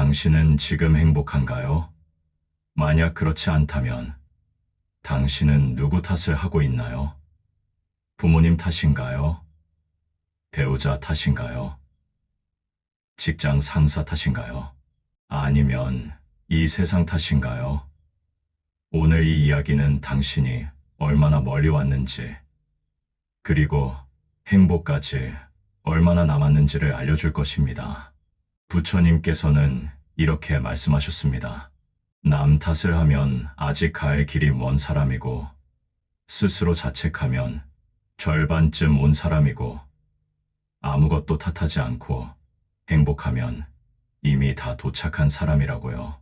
당신은 지금 행복한가요? 만약 그렇지 않다면 당신은 누구 탓을 하고 있나요? 부모님 탓인가요? 배우자 탓인가요? 직장 상사 탓인가요? 아니면 이 세상 탓인가요? 오늘 이 이야기는 당신이 얼마나 멀리 왔는지, 그리고 행복까지 얼마나 남았는지를 알려줄 것입니다. 부처님께서는 이렇게 말씀하셨습니다. 남 탓을 하면 아직 갈 길이 먼 사람이고, 스스로 자책하면 절반쯤 온 사람이고, 아무것도 탓하지 않고 행복하면 이미 다 도착한 사람이라고요.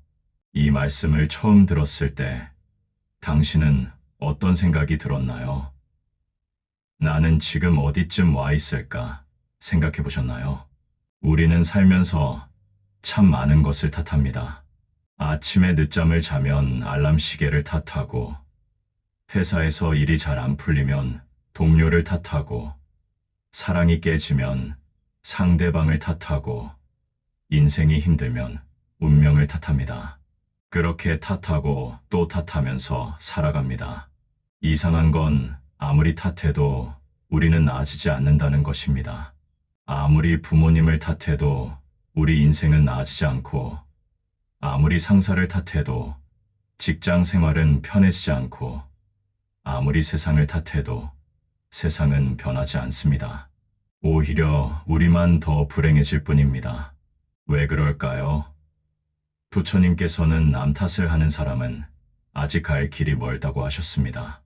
이 말씀을 처음 들었을 때 당신은 어떤 생각이 들었나요? 나는 지금 어디쯤 와 있을까 생각해 보셨나요? 우리는 살면서 참 많은 것을 탓합니다. 아침에 늦잠을 자면 알람 시계를 탓하고, 회사에서 일이 잘 안 풀리면 동료를 탓하고, 사랑이 깨지면 상대방을 탓하고, 인생이 힘들면 운명을 탓합니다. 그렇게 탓하고 또 탓하면서 살아갑니다. 이상한 건 아무리 탓해도 우리는 나아지지 않는다는 것입니다. 아무리 부모님을 탓해도 우리 인생은 나아지지 않고, 아무리 상사를 탓해도 직장 생활은 편해지지 않고, 아무리 세상을 탓해도 세상은 변하지 않습니다. 오히려 우리만 더 불행해질 뿐입니다. 왜 그럴까요? 부처님께서는 남 탓을 하는 사람은 아직 갈 길이 멀다고 하셨습니다.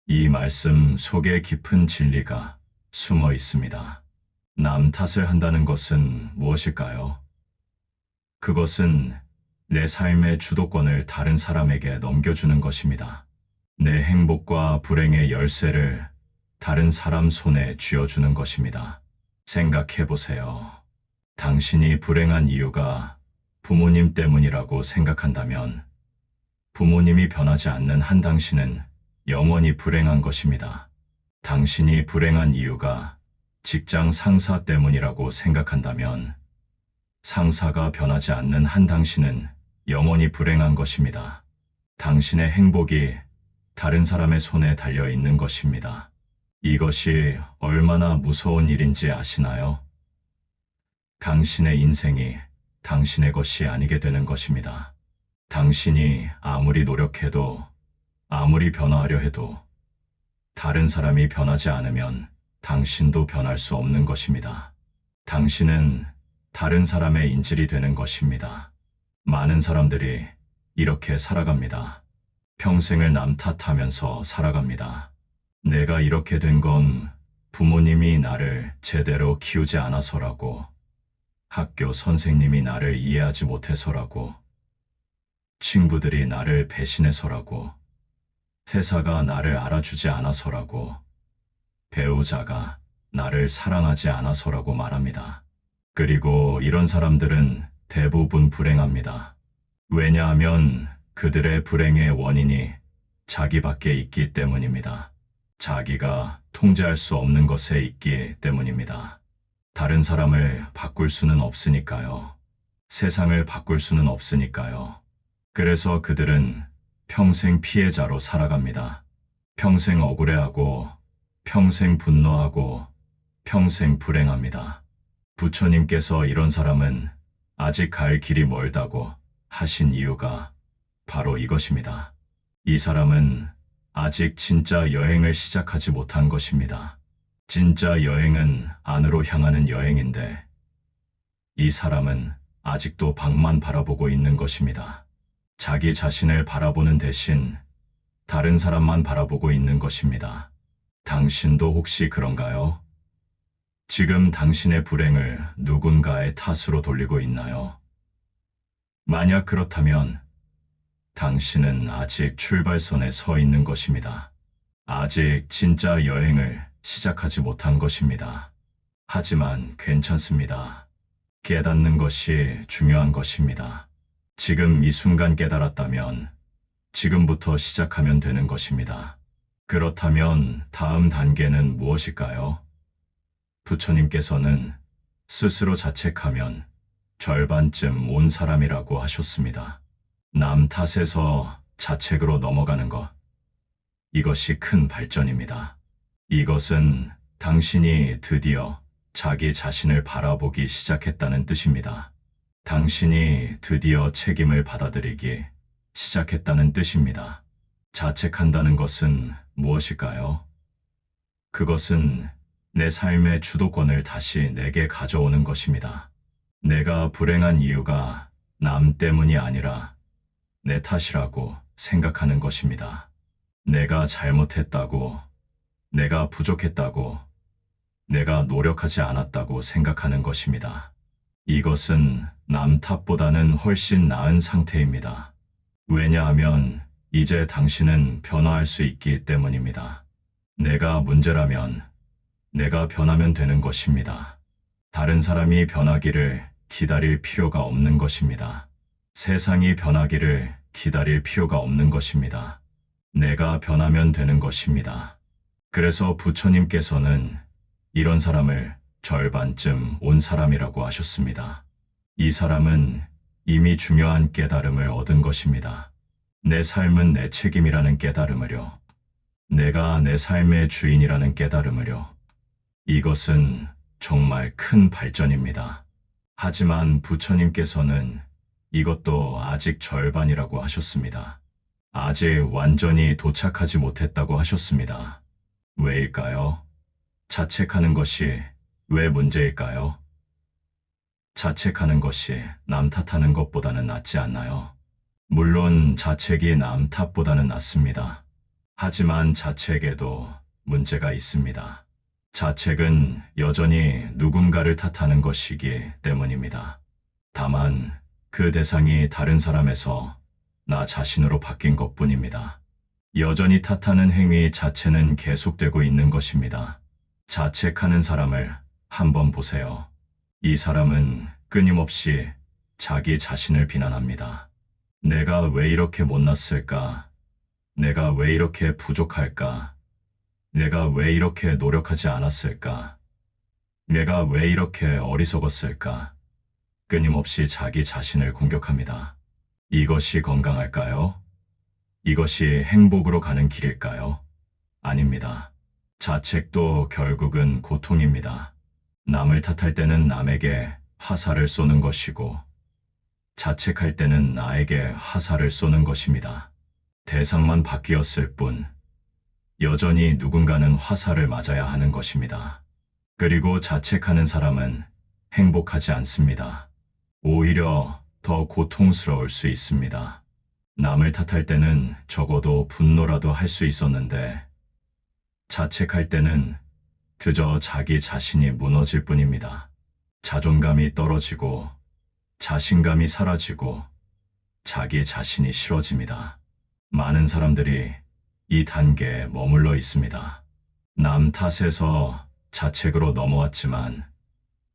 이 말씀 속에 깊은 진리가 숨어 있습니다. 남 탓을 한다는 것은 무엇일까요? 그것은 내 삶의 주도권을 다른 사람에게 넘겨주는 것입니다. 내 행복과 불행의 열쇠를 다른 사람 손에 쥐어주는 것입니다. 생각해 보세요. 당신이 불행한 이유가 부모님 때문이라고 생각한다면, 부모님이 변하지 않는 한 당신은 영원히 불행한 것입니다. 당신이 불행한 이유가 직장 상사 때문이라고 생각한다면, 상사가 변하지 않는 한 당신은 영원히 불행한 것입니다. 당신의 행복이 다른 사람의 손에 달려 있는 것입니다. 이것이 얼마나 무서운 일인지 아시나요? 당신의 인생이 당신의 것이 아니게 되는 것입니다. 당신이 아무리 노력해도, 아무리 변화하려 해도 다른 사람이 변하지 않으면 당신도 변할 수 없는 것입니다. 당신은 다른 사람의 인질이 되는 것입니다. 많은 사람들이 이렇게 살아갑니다. 평생을 남 탓하면서 살아갑니다. 내가 이렇게 된 건 부모님이 나를 제대로 키우지 않아서라고, 학교 선생님이 나를 이해하지 못해서라고, 친구들이 나를 배신해서라고, 회사가 나를 알아주지 않아서라고, 배우자가 나를 사랑하지 않아서라고 말합니다. 그리고 이런 사람들은 대부분 불행합니다. 왜냐하면 그들의 불행의 원인이 자기밖에 있기 때문입니다. 자기가 통제할 수 없는 것에 있기 때문입니다. 다른 사람을 바꿀 수는 없으니까요. 세상을 바꿀 수는 없으니까요. 그래서 그들은 평생 피해자로 살아갑니다. 평생 억울해하고, 평생 분노하고, 평생 불행합니다. 부처님께서 이런 사람은 아직 갈 길이 멀다고 하신 이유가 바로 이것입니다. 이 사람은 아직 진짜 여행을 시작하지 못한 것입니다. 진짜 여행은 안으로 향하는 여행인데, 이 사람은 아직도 밖만 바라보고 있는 것입니다. 자기 자신을 바라보는 대신 다른 사람만 바라보고 있는 것입니다. 당신도 혹시 그런가요? 지금 당신의 불행을 누군가의 탓으로 돌리고 있나요? 만약 그렇다면 당신은 아직 출발선에 서 있는 것입니다. 아직 진짜 여행을 시작하지 못한 것입니다. 하지만 괜찮습니다. 깨닫는 것이 중요한 것입니다. 지금 이 순간 깨달았다면 지금부터 시작하면 되는 것입니다. 그렇다면 다음 단계는 무엇일까요? 부처님께서는 스스로 자책하면 절반쯤 온 사람이라고 하셨습니다. 남 탓에서 자책으로 넘어가는 것, 이것이 큰 발전입니다. 이것은 당신이 드디어 자기 자신을 바라보기 시작했다는 뜻입니다. 당신이 드디어 책임을 받아들이기 시작했다는 뜻입니다. 자책한다는 것은 무엇일까요? 그것은 내 삶의 주도권을 다시 내게 가져오는 것입니다. 내가 불행한 이유가 남 때문이 아니라 내 탓이라고 생각하는 것입니다. 내가 잘못했다고, 내가 부족했다고, 내가 노력하지 않았다고 생각하는 것입니다. 이것은 남 탓보다는 훨씬 나은 상태입니다. 왜냐하면 이제 당신은 변화할 수 있기 때문입니다. 내가 문제라면 내가 변하면 되는 것입니다. 다른 사람이 변하기를 기다릴 필요가 없는 것입니다. 세상이 변하기를 기다릴 필요가 없는 것입니다. 내가 변하면 되는 것입니다. 그래서 부처님께서는 이런 사람을 절반쯤 온 사람이라고 하셨습니다. 이 사람은 이미 중요한 깨달음을 얻은 것입니다. 내 삶은 내 책임이라는 깨달음을요. 내가 내 삶의 주인이라는 깨달음을요. 이것은 정말 큰 발전입니다. 하지만 부처님께서는 이것도 아직 절반이라고 하셨습니다. 아직 완전히 도착하지 못했다고 하셨습니다. 왜일까요? 자책하는 것이 왜 문제일까요? 자책하는 것이 남 탓하는 것보다는 낫지 않나요? 물론 자책이 남 탓보다는 낫습니다. 하지만 자책에도 문제가 있습니다. 자책은 여전히 누군가를 탓하는 것이기 때문입니다. 다만 그 대상이 다른 사람에서 나 자신으로 바뀐 것뿐입니다. 여전히 탓하는 행위 자체는 계속되고 있는 것입니다. 자책하는 사람을 한번 보세요. 이 사람은 끊임없이 자기 자신을 비난합니다. 내가 왜 이렇게 못났을까? 내가 왜 이렇게 부족할까? 내가 왜 이렇게 노력하지 않았을까? 내가 왜 이렇게 어리석었을까? 끊임없이 자기 자신을 공격합니다. 이것이 건강할까요? 이것이 행복으로 가는 길일까요? 아닙니다. 자책도 결국은 고통입니다. 남을 탓할 때는 남에게 화살을 쏘는 것이고, 자책할 때는 나에게 화살을 쏘는 것입니다. 대상만 바뀌었을 뿐, 여전히 누군가는 화살을 맞아야 하는 것입니다. 그리고 자책하는 사람은 행복하지 않습니다. 오히려 더 고통스러울 수 있습니다. 남을 탓할 때는 적어도 분노라도 할 수 있었는데, 자책할 때는 그저 자기 자신이 무너질 뿐입니다. 자존감이 떨어지고, 자신감이 사라지고, 자기 자신이 싫어집니다. 많은 사람들이 이 단계에 머물러 있습니다. 남 탓에서 자책으로 넘어왔지만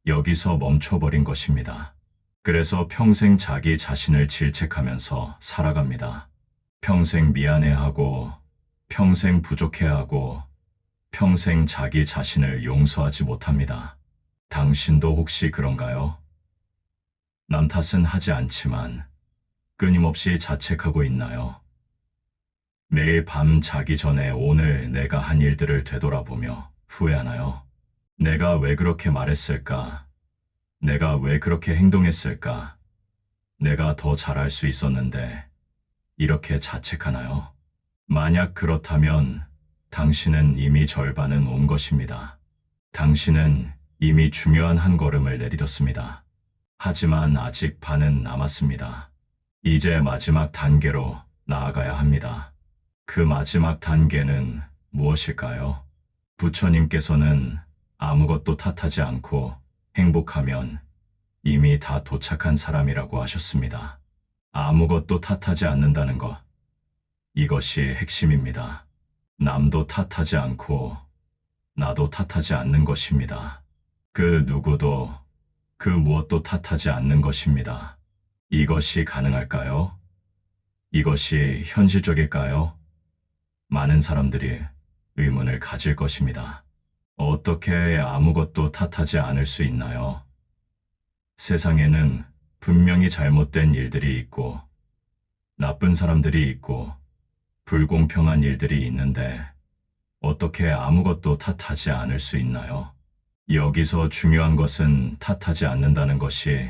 여기서 멈춰버린 것입니다. 그래서 평생 자기 자신을 질책하면서 살아갑니다. 평생 미안해하고, 평생 부족해하고, 평생 자기 자신을 용서하지 못합니다. 당신도 혹시 그런가요? 남 탓은 하지 않지만 끊임없이 자책하고 있나요? 매일 밤 자기 전에 오늘 내가 한 일들을 되돌아보며 후회하나요? 내가 왜 그렇게 말했을까? 내가 왜 그렇게 행동했을까? 내가 더 잘할 수 있었는데 이렇게 자책하나요? 만약 그렇다면 당신은 이미 절반은 온 것입니다. 당신은 이미 중요한 한 걸음을 내디뎠습니다. 하지만 아직 반은 남았습니다. 이제 마지막 단계로 나아가야 합니다. 그 마지막 단계는 무엇일까요? 부처님께서는 아무것도 탓하지 않고 행복하면 이미 다 도착한 사람이라고 하셨습니다. 아무것도 탓하지 않는다는 것, 이것이 핵심입니다. 남도 탓하지 않고 나도 탓하지 않는 것입니다. 그 누구도 그 무엇도 탓하지 않는 것입니다. 이것이 가능할까요? 이것이 현실적일까요? 많은 사람들이 의문을 가질 것입니다. 어떻게 아무것도 탓하지 않을 수 있나요? 세상에는 분명히 잘못된 일들이 있고, 나쁜 사람들이 있고, 불공평한 일들이 있는데, 어떻게 아무것도 탓하지 않을 수 있나요? 여기서 중요한 것은 탓하지 않는다는 것이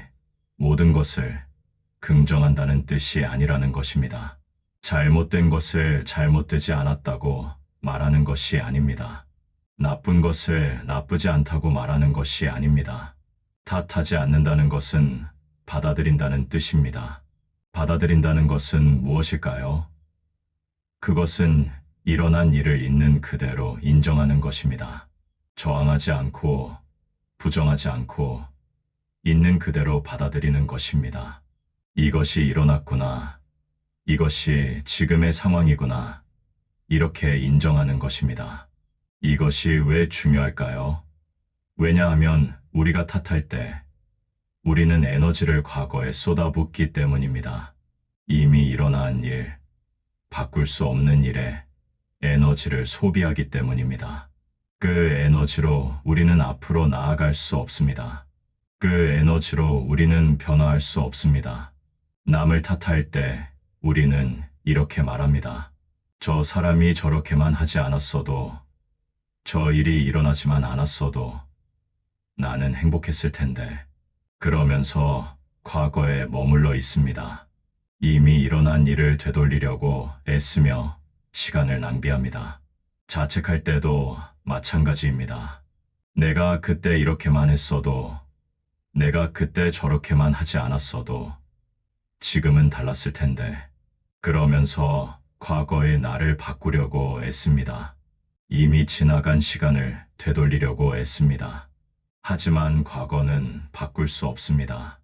모든 것을 긍정한다는 뜻이 아니라는 것입니다. 잘못된 것을 잘못되지 않았다고 말하는 것이 아닙니다. 나쁜 것을 나쁘지 않다고 말하는 것이 아닙니다. 탓하지 않는다는 것은 받아들인다는 뜻입니다. 받아들인다는 것은 무엇일까요? 그것은 일어난 일을 있는 그대로 인정하는 것입니다. 저항하지 않고 부정하지 않고 있는 그대로 받아들이는 것입니다. 이것이 일어났구나. 이것이 지금의 상황이구나. 이렇게 인정하는 것입니다. 이것이 왜 중요할까요? 왜냐하면 우리가 탓할 때 우리는 에너지를 과거에 쏟아붓기 때문입니다. 이미 일어난 일, 바꿀 수 없는 일에 에너지를 소비하기 때문입니다. 그 에너지로 우리는 앞으로 나아갈 수 없습니다. 그 에너지로 우리는 변화할 수 없습니다. 남을 탓할 때 우리는 이렇게 말합니다. 저 사람이 저렇게만 하지 않았어도, 저 일이 일어나지만 않았어도 나는 행복했을 텐데. 그러면서 과거에 머물러 있습니다. 이미 일어난 일을 되돌리려고 애쓰며 시간을 낭비합니다. 자책할 때도 마찬가지입니다. 내가 그때 이렇게만 했어도, 내가 그때 저렇게만 하지 않았어도 지금은 달랐을 텐데. 그러면서 과거의 나를 바꾸려고 애씁니다. 이미 지나간 시간을 되돌리려고 애씁니다. 하지만 과거는 바꿀 수 없습니다.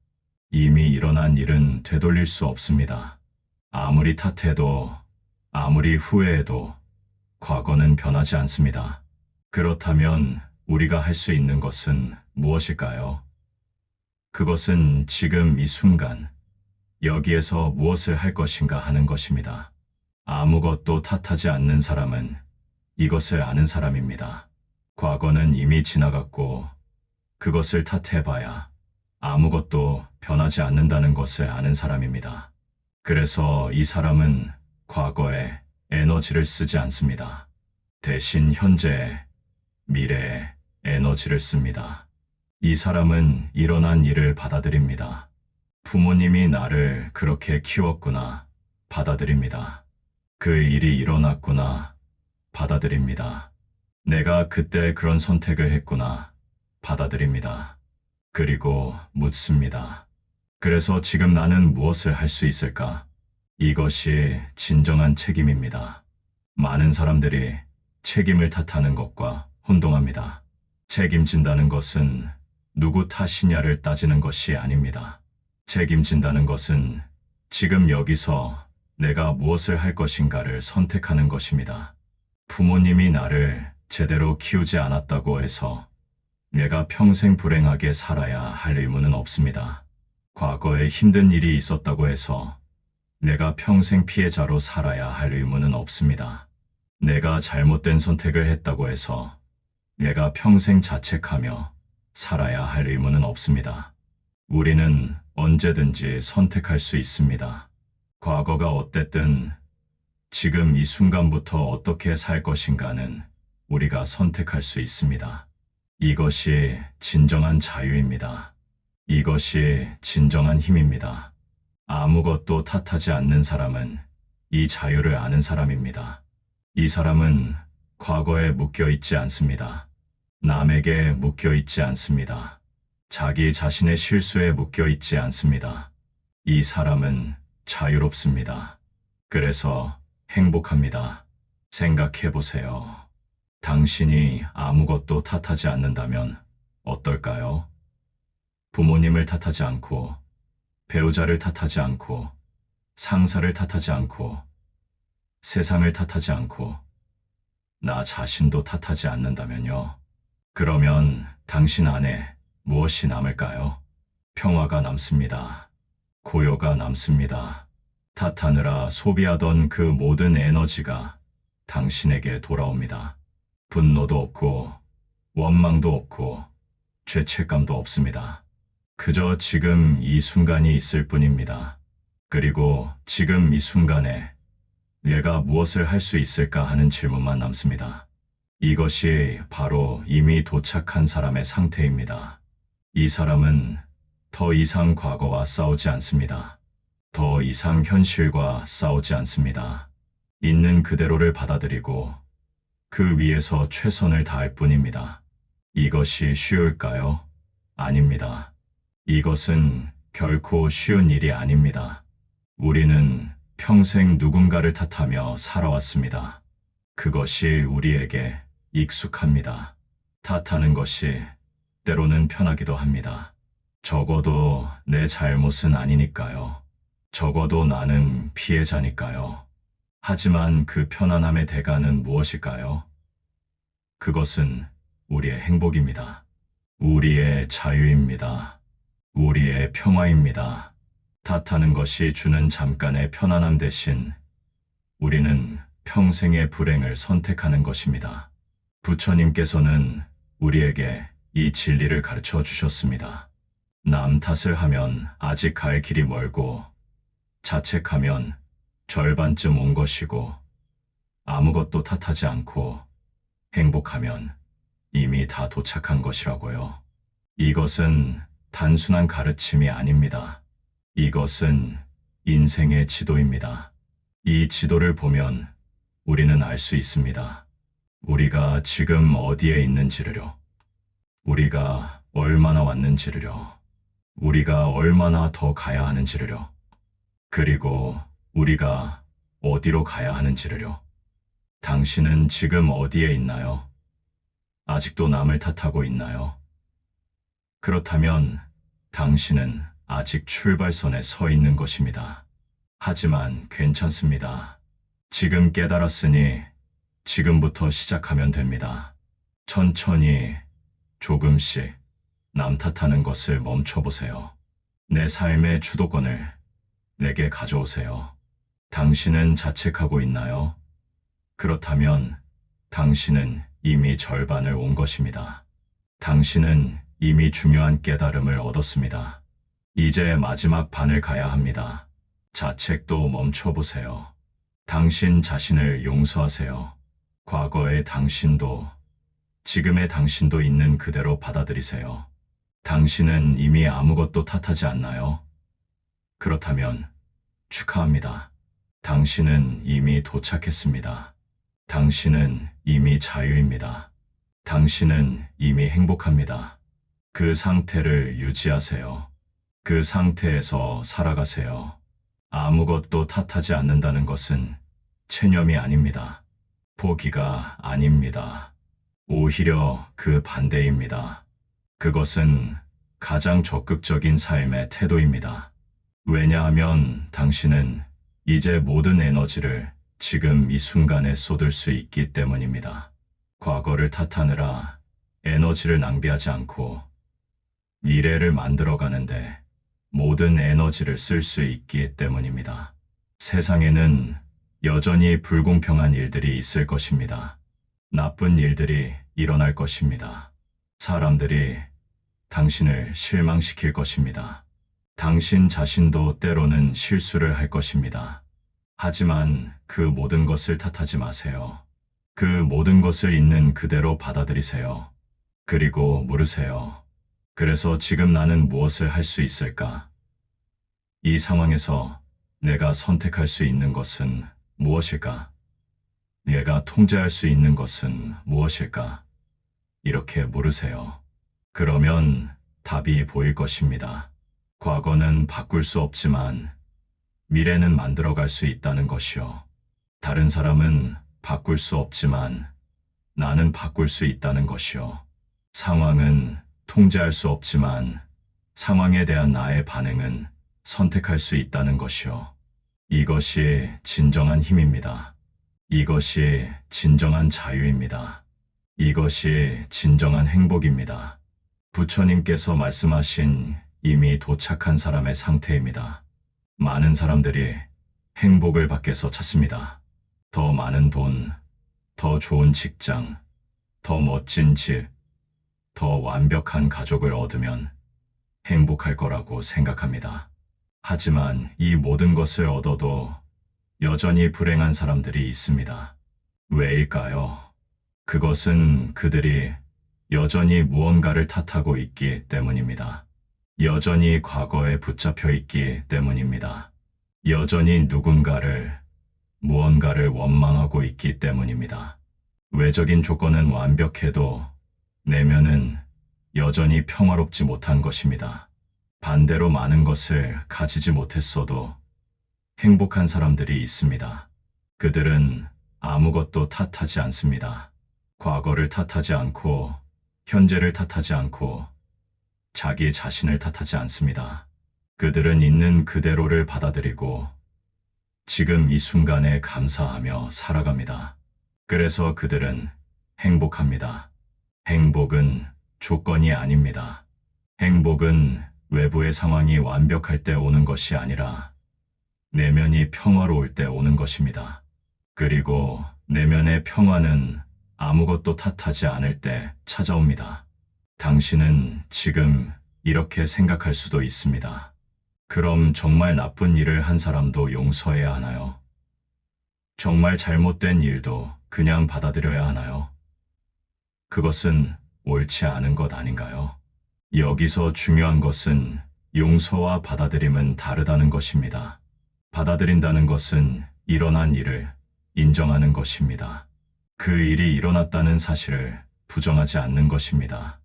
이미 일어난 일은 되돌릴 수 없습니다. 아무리 탓해도, 아무리 후회해도 과거는 변하지 않습니다. 그렇다면 우리가 할 수 있는 것은 무엇일까요? 그것은 지금 이 순간, 여기에서 무엇을 할 것인가 하는 것입니다. 아무것도 탓하지 않는 사람은 이것을 아는 사람입니다. 과거는 이미 지나갔고, 그것을 탓해봐야 아무것도 변하지 않는다는 것을 아는 사람입니다. 그래서 이 사람은 과거에 에너지를 쓰지 않습니다. 대신 현재에, 미래에 에너지를 씁니다. 이 사람은 일어난 일을 받아들입니다. 부모님이 나를 그렇게 키웠구나, 받아들입니다. 그 일이 일어났구나, 받아들입니다. 내가 그때 그런 선택을 했구나, 받아들입니다. 그리고 묻습니다. 그래서 지금 나는 무엇을 할 수 있을까? 이것이 진정한 책임입니다. 많은 사람들이 책임을 탓하는 것과 혼동합니다. 책임진다는 것은 누구 탓이냐를 따지는 것이 아닙니다. 책임진다는 것은 지금 여기서 내가 무엇을 할 것인가를 선택하는 것입니다. 부모님이 나를 제대로 키우지 않았다고 해서 내가 평생 불행하게 살아야 할 의무는 없습니다. 과거에 힘든 일이 있었다고 해서 내가 평생 피해자로 살아야 할 의무는 없습니다. 내가 잘못된 선택을 했다고 해서 내가 평생 자책하며 살아야 할 의무는 없습니다. 우리는 언제든지 선택할 수 있습니다. 과거가 어땠든 지금 이 순간부터 어떻게 살 것인가는 우리가 선택할 수 있습니다. 이것이 진정한 자유입니다. 이것이 진정한 힘입니다. 아무것도 탓하지 않는 사람은 이 자유를 아는 사람입니다. 이 사람은 과거에 묶여 있지 않습니다. 남에게 묶여 있지 않습니다. 자기 자신의 실수에 묶여 있지 않습니다. 이 사람은 자유롭습니다. 그래서 행복합니다. 생각해 보세요. 당신이 아무것도 탓하지 않는다면 어떨까요? 부모님을 탓하지 않고, 배우자를 탓하지 않고, 상사를 탓하지 않고, 세상을 탓하지 않고, 나 자신도 탓하지 않는다면요. 그러면 당신 안에 무엇이 남을까요? 평화가 남습니다. 고요가 남습니다. 탓하느라 소비하던 그 모든 에너지가 당신에게 돌아옵니다. 분노도 없고, 원망도 없고, 죄책감도 없습니다. 그저 지금 이 순간이 있을 뿐입니다. 그리고 지금 이 순간에 내가 무엇을 할 수 있을까 하는 질문만 남습니다. 이것이 바로 이미 도착한 사람의 상태입니다. 이 사람은 더 이상 과거와 싸우지 않습니다. 더 이상 현실과 싸우지 않습니다. 있는 그대로를 받아들이고 그 위에서 최선을 다할 뿐입니다. 이것이 쉬울까요? 아닙니다. 이것은 결코 쉬운 일이 아닙니다. 우리는 평생 누군가를 탓하며 살아왔습니다. 그것이 우리에게 익숙합니다. 탓하는 것이 때로는 편하기도 합니다. 적어도 내 잘못은 아니니까요. 적어도 나는 피해자니까요. 하지만 그 편안함의 대가는 무엇일까요? 그것은 우리의 행복입니다. 우리의 자유입니다. 우리의 평화입니다. 탓하는 것이 주는 잠깐의 편안함 대신 우리는 평생의 불행을 선택하는 것입니다. 부처님께서는 우리에게 이 진리를 가르쳐 주셨습니다. 남 탓을 하면 아직 갈 길이 멀고 자책하면 절반쯤 온 것이고 아무것도 탓하지 않고 행복하면 이미 다 도착한 것이라고요. 이것은 단순한 가르침이 아닙니다. 이것은 인생의 지도입니다. 이 지도를 보면 우리는 알 수 있습니다. 우리가 지금 어디에 있는지를요. 우리가 얼마나 왔는지를요. 우리가 얼마나 더 가야 하는지를요. 그리고 우리가 어디로 가야 하는지를요. 당신은 지금 어디에 있나요? 아직도 남을 탓하고 있나요? 그렇다면 당신은 아직 출발선에 서 있는 것입니다. 하지만 괜찮습니다. 지금 깨달았으니 지금부터 시작하면 됩니다. 천천히 조금씩 남 탓하는 것을 멈춰보세요. 내 삶의 주도권을 내게 가져오세요. 당신은 자책하고 있나요? 그렇다면 당신은 이미 절반을 온 것입니다. 당신은 이미 중요한 깨달음을 얻었습니다. 이제 마지막 반을 가야 합니다. 자책도 멈춰보세요. 당신 자신을 용서하세요. 과거의 당신도 지금의 당신도 있는 그대로 받아들이세요. 당신은 이미 아무것도 탓하지 않나요? 그렇다면 축하합니다. 당신은 이미 도착했습니다. 당신은 이미 자유입니다. 당신은 이미 행복합니다. 그 상태를 유지하세요. 그 상태에서 살아가세요. 아무것도 탓하지 않는다는 것은 체념이 아닙니다. 포기가 아닙니다. 오히려 그 반대입니다. 그것은 가장 적극적인 삶의 태도입니다. 왜냐하면 당신은 이제 모든 에너지를 지금 이 순간에 쏟을 수 있기 때문입니다. 과거를 탓하느라 에너지를 낭비하지 않고 미래를 만들어가는데 모든 에너지를 쓸 수 있기 때문입니다. 세상에는 여전히 불공평한 일들이 있을 것입니다. 나쁜 일들이 일어날 것입니다. 사람들이 당신을 실망시킬 것입니다. 당신 자신도 때로는 실수를 할 것입니다. 하지만 그 모든 것을 탓하지 마세요. 그 모든 것을 있는 그대로 받아들이세요. 그리고 물으세요. 그래서 지금 나는 무엇을 할 수 있을까? 이 상황에서 내가 선택할 수 있는 것은 무엇일까? 내가 통제할 수 있는 것은 무엇일까? 이렇게 물으세요. 그러면 답이 보일 것입니다. 과거는 바꿀 수 없지만 미래는 만들어갈 수 있다는 것이요. 다른 사람은 바꿀 수 없지만 나는 바꿀 수 있다는 것이요. 상황은 통제할 수 없지만 상황에 대한 나의 반응은 선택할 수 있다는 것이요. 이것이 진정한 힘입니다. 이것이 진정한 자유입니다. 이것이 진정한 행복입니다. 부처님께서 말씀하신 이미 도착한 사람의 상태입니다. 많은 사람들이 행복을 밖에서 찾습니다. 더 많은 돈, 더 좋은 직장, 더 멋진 집, 더 완벽한 가족을 얻으면 행복할 거라고 생각합니다. 하지만 이 모든 것을 얻어도 여전히 불행한 사람들이 있습니다. 왜일까요? 그것은 그들이 여전히 무언가를 탓하고 있기 때문입니다. 여전히 과거에 붙잡혀 있기 때문입니다. 여전히 누군가를, 무언가를 원망하고 있기 때문입니다. 외적인 조건은 완벽해도 내면은 여전히 평화롭지 못한 것입니다. 반대로 많은 것을 가지지 못했어도 행복한 사람들이 있습니다. 그들은 아무것도 탓하지 않습니다. 과거를 탓하지 않고, 현재를 탓하지 않고, 자기 자신을 탓하지 않습니다. 그들은 있는 그대로를 받아들이고, 지금 이 순간에 감사하며 살아갑니다. 그래서 그들은 행복합니다. 행복은 조건이 아닙니다. 행복은 외부의 상황이 완벽할 때 오는 것이 아니라 내면이 평화로울 때 오는 것입니다. 그리고 내면의 평화는 아무것도 탓하지 않을 때 찾아옵니다. 당신은 지금 이렇게 생각할 수도 있습니다. 그럼 정말 나쁜 일을 한 사람도 용서해야 하나요? 정말 잘못된 일도 그냥 받아들여야 하나요? 그것은 옳지 않은 것 아닌가요? 여기서 중요한 것은 용서와 받아들임은 다르다는 것입니다. 받아들인다는 것은 일어난 일을 인정하는 것입니다. 그 일이 일어났다는 사실을 부정하지 않는 것입니다.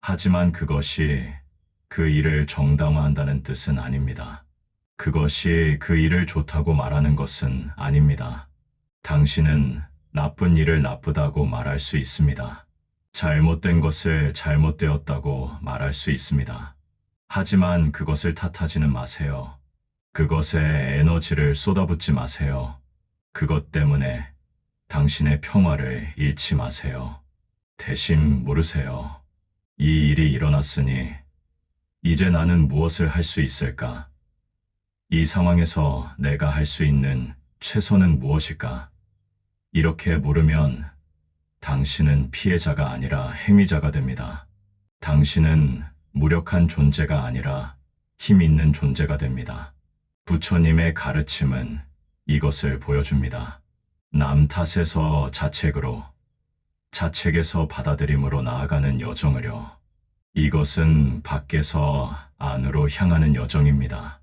하지만 그것이 그 일을 정당화한다는 뜻은 아닙니다. 그것이 그 일을 좋다고 말하는 것은 아닙니다. 당신은 나쁜 일을 나쁘다고 말할 수 있습니다. 잘못된 것을 잘못되었다고 말할 수 있습니다. 하지만 그것을 탓하지는 마세요. 그것에 에너지를 쏟아붓지 마세요. 그것 때문에 당신의 평화를 잃지 마세요. 대신 물으세요. 이 일이 일어났으니 이제 나는 무엇을 할 수 있을까? 이 상황에서 내가 할 수 있는 최선은 무엇일까? 이렇게 물으면 당신은 피해자가 아니라 행위자가 됩니다. 당신은 무력한 존재가 아니라 힘 있는 존재가 됩니다. 부처님의 가르침은 이것을 보여줍니다. 남 탓에서 자책으로, 자책에서 받아들임으로 나아가는 여정을요. 이것은 밖에서 안으로 향하는 여정입니다.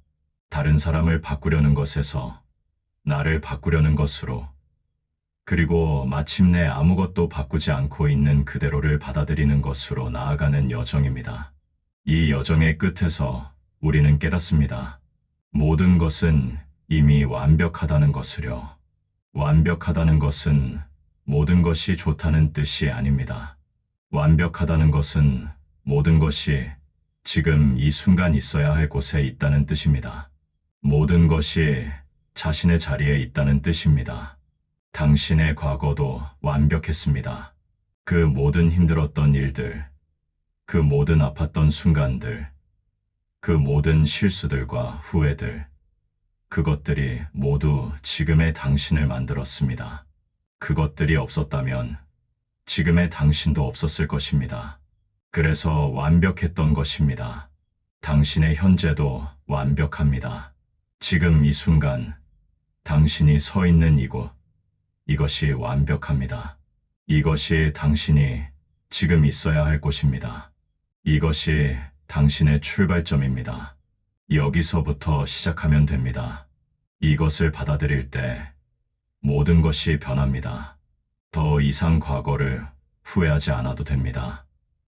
다른 사람을 바꾸려는 것에서 나를 바꾸려는 것으로, 그리고 마침내 아무것도 바꾸지 않고 있는 그대로를 받아들이는 것으로 나아가는 여정입니다. 이 여정의 끝에서 우리는 깨닫습니다. 모든 것은 이미 완벽하다는 것을요. 완벽하다는 것은 모든 것이 좋다는 뜻이 아닙니다. 완벽하다는 것은 모든 것이 지금 이 순간 있어야 할 곳에 있다는 뜻입니다. 모든 것이 자신의 자리에 있다는 뜻입니다. 당신의 과거도 완벽했습니다. 그 모든 힘들었던 일들, 그 모든 아팠던 순간들, 그 모든 실수들과 후회들, 그것들이 모두 지금의 당신을 만들었습니다. 그것들이 없었다면 지금의 당신도 없었을 것입니다. 그래서 완벽했던 것입니다. 당신의 현재도 완벽합니다. 지금 이 순간, 당신이 서 있는 이곳, 이것이 완벽합니다. 이것이 당신이 지금 있어야 할 곳입니다. 이것이 당신의 출발점입니다. 여기서부터 시작하면 됩니다. 이것을 받아들일 때 모든 것이 변합니다. 더 이상 과거를 후회하지 않아도 됩니다.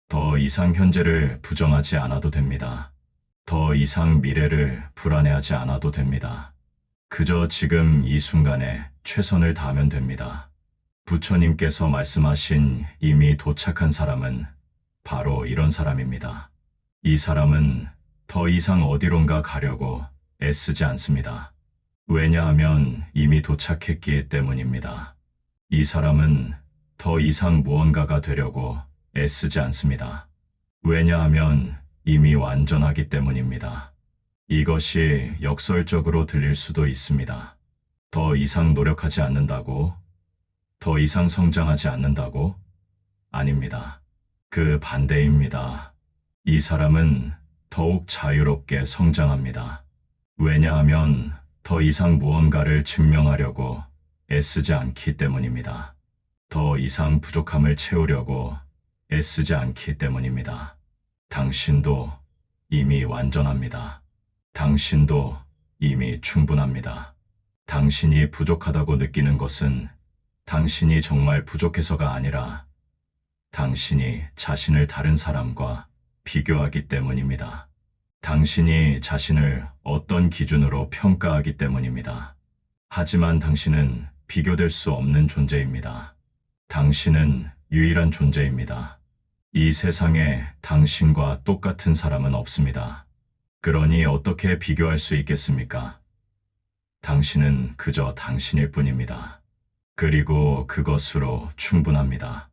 더 이상 현재를 부정하지 않아도 됩니다. 더 이상 미래를 불안해하지 않아도 됩니다. 그저 지금 이 순간에 최선을 다하면 됩니다. 부처님께서 말씀하신 이미 도착한 사람은 바로 이런 사람입니다. 이 사람은 더 이상 어디론가 가려고 애쓰지 않습니다. 왜냐하면 이미 도착했기 때문입니다. 이 사람은 더 이상 무언가가 되려고 애쓰지 않습니다. 왜냐하면 이미 완전하기 때문입니다. 이것이 역설적으로 들릴 수도 있습니다. 더 이상 노력하지 않는다고? 더 이상 성장하지 않는다고? 아닙니다. 그 반대입니다. 이 사람은 더욱 자유롭게 성장합니다. 왜냐하면 더 이상 무언가를 증명하려고 애쓰지 않기 때문입니다. 더 이상 부족함을 채우려고 애쓰지 않기 때문입니다. 당신도 이미 완전합니다. 당신도 이미 충분합니다. 당신이 부족하다고 느끼는 것은 당신이 정말 부족해서가 아니라 당신이 자신을 다른 사람과 비교하기 때문입니다. 당신이 자신을 어떤 기준으로 평가하기 때문입니다. 하지만 당신은 비교될 수 없는 존재입니다. 당신은 유일한 존재입니다. 이 세상에 당신과 똑같은 사람은 없습니다. 그러니 어떻게 비교할 수 있겠습니까? 당신은 그저 당신일 뿐입니다. 그리고 그것으로 충분합니다.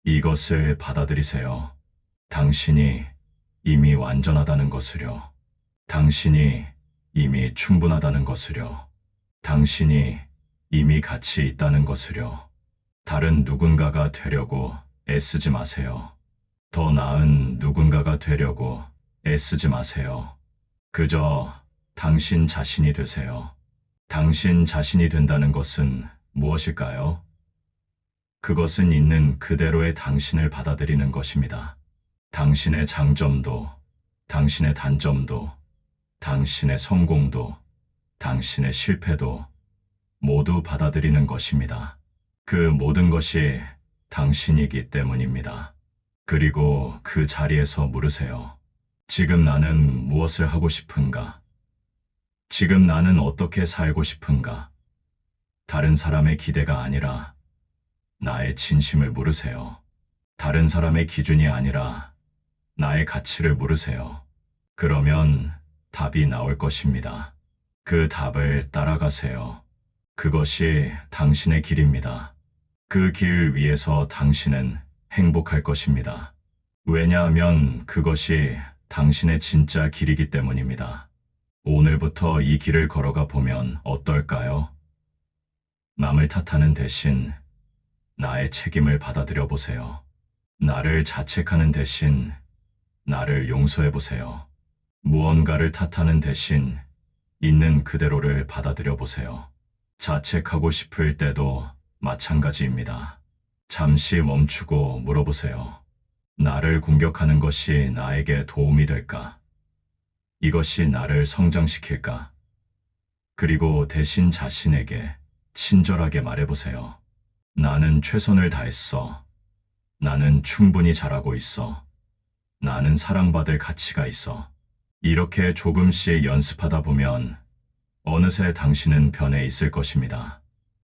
이것을 받아들이세요. 당신이 이미 완전하다는 것을요. 당신이 이미 충분하다는 것을요. 당신이 이미 가치 있다는 것을요. 다른 누군가가 되려고 애쓰지 마세요. 더 나은 누군가가 되려고 애쓰지 마세요. 그저 당신 자신이 되세요. 당신 자신이 된다는 것은 무엇일까요? 그것은 있는 그대로의 당신을 받아들이는 것입니다. 당신의 장점도, 당신의 단점도, 당신의 성공도, 당신의 실패도 모두 받아들이는 것입니다. 그 모든 것이 당신이기 때문입니다. 그리고 그 자리에서 물으세요. 지금 나는 무엇을 하고 싶은가? 지금 나는 어떻게 살고 싶은가? 다른 사람의 기대가 아니라 나의 진심을 물으세요. 다른 사람의 기준이 아니라 나의 가치를 물으세요. 그러면 답이 나올 것입니다. 그 답을 따라가세요. 그것이 당신의 길입니다. 그 길 위에서 당신은 행복할 것입니다. 왜냐하면 그것이 당신의 진짜 길이기 때문입니다. 오늘부터 이 길을 걸어가 보면 어떨까요? 남을 탓하는 대신 나의 책임을 받아들여 보세요. 나를 자책하는 대신 나를 용서해 보세요. 무언가를 탓하는 대신 있는 그대로를 받아들여 보세요. 자책하고 싶을 때도 마찬가지입니다. 잠시 멈추고 물어보세요. 나를 공격하는 것이 나에게 도움이 될까? 이것이 나를 성장시킬까? 그리고 대신 자신에게 친절하게 말해보세요. 나는 최선을 다했어. 나는 충분히 잘하고 있어. 나는 사랑받을 가치가 있어. 이렇게 조금씩 연습하다 보면 어느새 당신은 변해 있을 것입니다.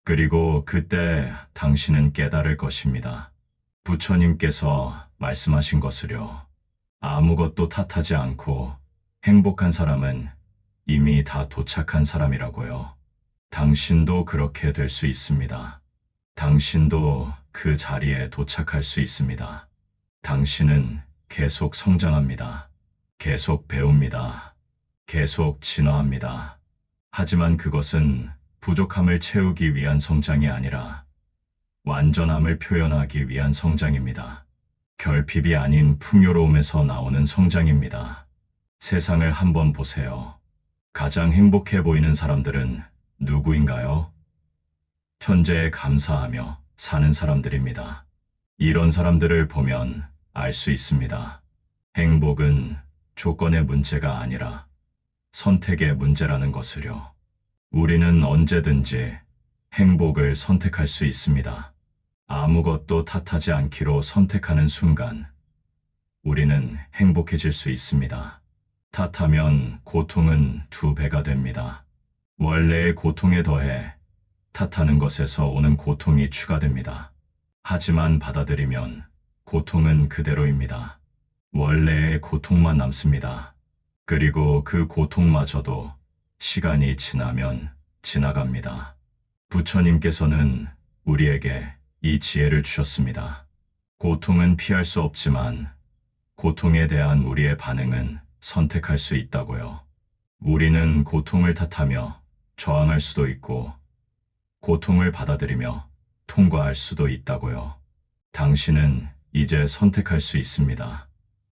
그리고 그때 당신은 깨달을 것입니다. 부처님께서 말씀하신 것을요. 아무것도 탓하지 않고 행복한 사람은 이미 다 도착한 사람이라고요. 당신도 그렇게 될 수 있습니다. 당신도 그 자리에 도착할 수 있습니다. 당신은 계속 성장합니다. 계속 배웁니다. 계속 진화합니다. 하지만 그것은 부족함을 채우기 위한 성장이 아니라 완전함을 표현하기 위한 성장입니다. 결핍이 아닌 풍요로움에서 나오는 성장입니다. 세상을 한번 보세요. 가장 행복해 보이는 사람들은 누구인가요? 현재에 감사하며 사는 사람들입니다. 이런 사람들을 보면 알 수 있습니다. 행복은 조건의 문제가 아니라 선택의 문제라는 것을요. 우리는 언제든지 행복을 선택할 수 있습니다. 아무것도 탓하지 않기로 선택하는 순간 우리는 행복해질 수 있습니다. 탓하면 고통은 2배가 됩니다. 원래의 고통에 더해 탓하는 것에서 오는 고통이 추가됩니다. 하지만 받아들이면 고통은 그대로입니다. 원래의 고통만 남습니다. 그리고 그 고통마저도 시간이 지나면 지나갑니다. 부처님께서는 우리에게 이 지혜를 주셨습니다. 고통은 피할 수 없지만 고통에 대한 우리의 반응은 선택할 수 있다고요. 우리는 고통을 탓하며 저항할 수도 있고 고통을 받아들이며 통과할 수도 있다고요. 당신은 이제 선택할 수 있습니다.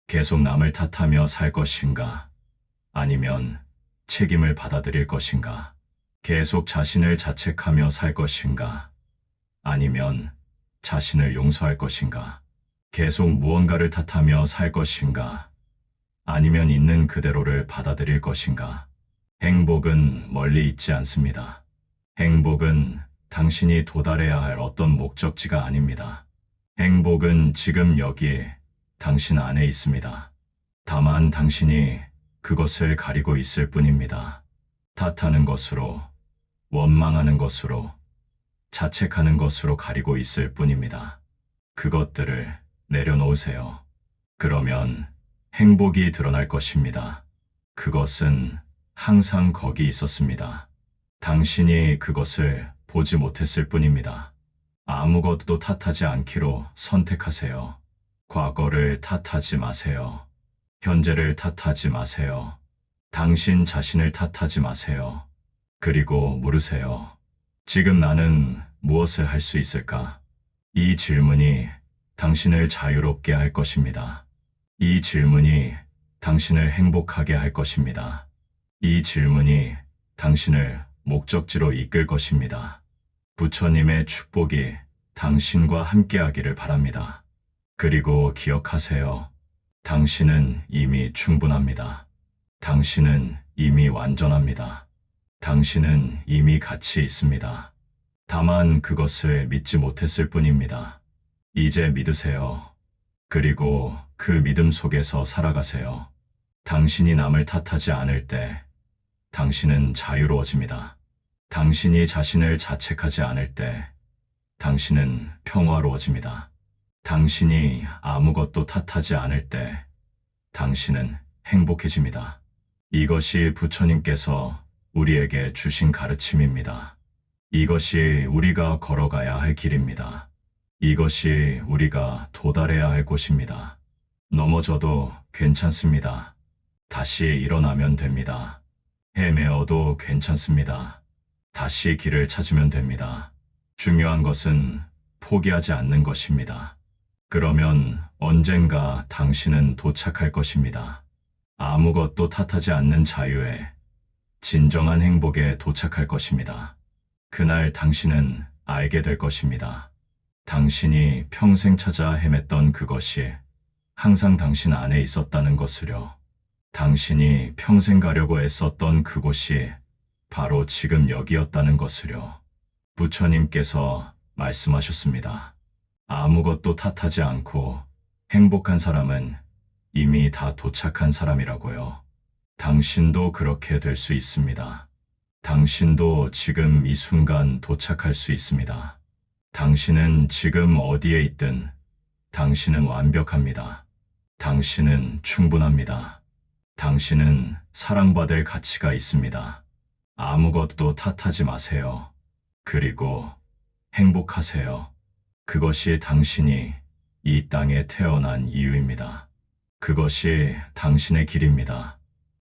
계속 남을 탓하며 살 것인가? 아니면 책임을 받아들일 것인가? 계속 자신을 자책하며 살 것인가? 아니면 자신을 용서할 것인가? 계속 무언가를 탓하며 살 것인가? 아니면 있는 그대로를 받아들일 것인가? 행복은 멀리 있지 않습니다. 행복은 당신이 도달해야 할 어떤 목적지가 아닙니다. 행복은 지금 여기에 당신 안에 있습니다. 다만 당신이 그것을 가리고 있을 뿐입니다. 탓하는 것으로, 원망하는 것으로, 자책하는 것으로 가리고 있을 뿐입니다. 그것들을 내려놓으세요. 그러면 행복이 드러날 것입니다. 그것은 항상 거기 있었습니다. 당신이 그것을 보지 못했을 뿐입니다. 아무것도 탓하지 않기로 선택하세요. 과거를 탓하지 마세요. 현재를 탓하지 마세요. 당신 자신을 탓하지 마세요. 그리고 물으세요. 지금 나는 무엇을 할 수 있을까? 이 질문이 당신을 자유롭게 할 것입니다. 이 질문이 당신을 행복하게 할 것입니다. 이 질문이 당신을 목적지로 이끌 것입니다. 부처님의 축복이 당신과 함께하기를 바랍니다. 그리고 기억하세요. 당신은 이미 충분합니다. 당신은 이미 완전합니다. 당신은 이미 가치 있습니다. 다만 그것을 믿지 못했을 뿐입니다. 이제 믿으세요. 그리고 그 믿음 속에서 살아가세요. 당신이 남을 탓하지 않을 때 당신은 자유로워집니다. 당신이 자신을 자책하지 않을 때 당신은 평화로워집니다. 당신이 아무것도 탓하지 않을 때 당신은 행복해집니다. 이것이 부처님께서 우리에게 주신 가르침입니다. 이것이 우리가 걸어가야 할 길입니다. 이것이 우리가 도달해야 할 곳입니다. 넘어져도 괜찮습니다. 다시 일어나면 됩니다. 헤매어도 괜찮습니다. 다시 길을 찾으면 됩니다. 중요한 것은 포기하지 않는 것입니다. 그러면 언젠가 당신은 도착할 것입니다. 아무것도 탓하지 않는 자유에, 진정한 행복에 도착할 것입니다. 그날 당신은 알게 될 것입니다. 당신이 평생 찾아 헤맸던 그것이 항상 당신 안에 있었다는 것을요. 당신이 평생 가려고 애썼던 그곳이 바로 지금 여기였다는 것을요. 부처님께서 말씀하셨습니다. 아무것도 탓하지 않고 행복한 사람은 이미 다 도착한 사람이라고요. 당신도 그렇게 될 수 있습니다. 당신도 지금 이 순간 도착할 수 있습니다. 당신은 지금 어디에 있든 당신은 완벽합니다. 당신은 충분합니다. 당신은 사랑받을 가치가 있습니다. 아무것도 탓하지 마세요. 그리고 행복하세요. 그것이 당신이 이 땅에 태어난 이유입니다. 그것이 당신의 길입니다.